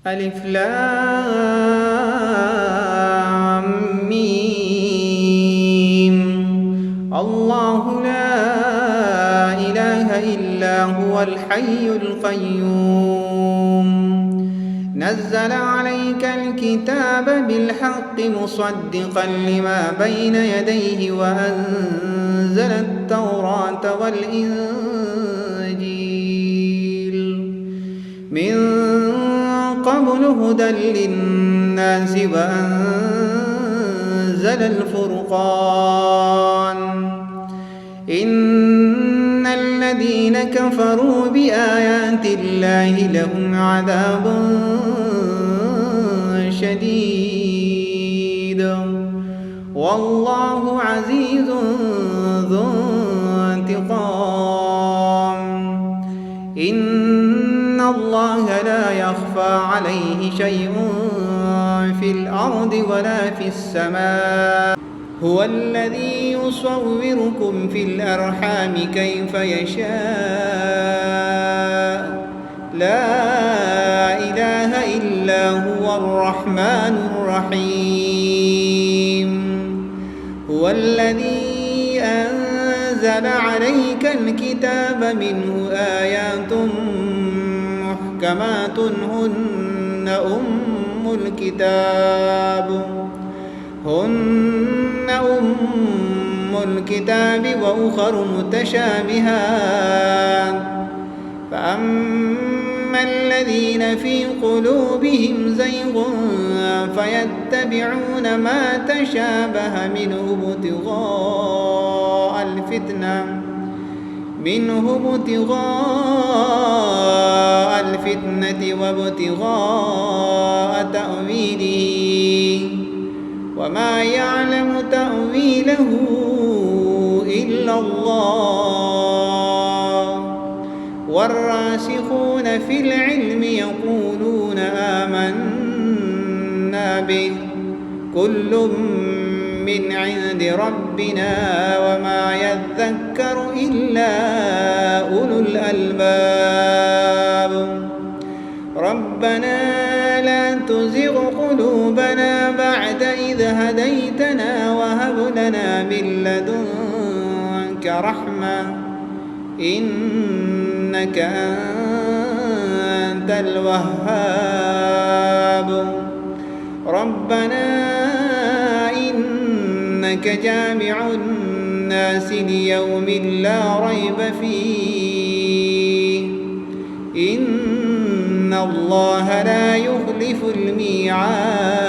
ألف لام ميم. الله لا إله إلا هو الحي القيوم نزل عليك الكتاب بالحق مصدقا لما بين يديه وأنزل التوراة والإنجيل من قبل هدى للناس وأنزل الفرقان إن الذين كفروا بآيات الله لهم عذاب شديد والله عزيز ذو انتقام إن الله لا يخفى عليه شيء في الأرض ولا في السماء هو الذي يصوركم في الأرحام كيف يشاء لا إله إلا هو الرحمن الرحيم هو الذي أنزل عليك الكتاب منه آيات محكمات هن أم الكتاب وأخر متشابهات فأما الذين في قلوبهم زيغ فيتبعون ما تشابه منه ابتغاء الفتنة وابتغاء تأويله وما يعلم تأويله إلا الله والراسخون في العلم يقولون آمنا به كل من عند ربنا وما يذكر إلا أولو الألباب ربنا لا تزغ قلوبنا بعد إذ هديتنا وهب لنا من لدنك رحمة إنك أنت الوهاب ربنا إنك جامع الناس ليوم لا ريب فيه إن الله لا يخلف الميعاد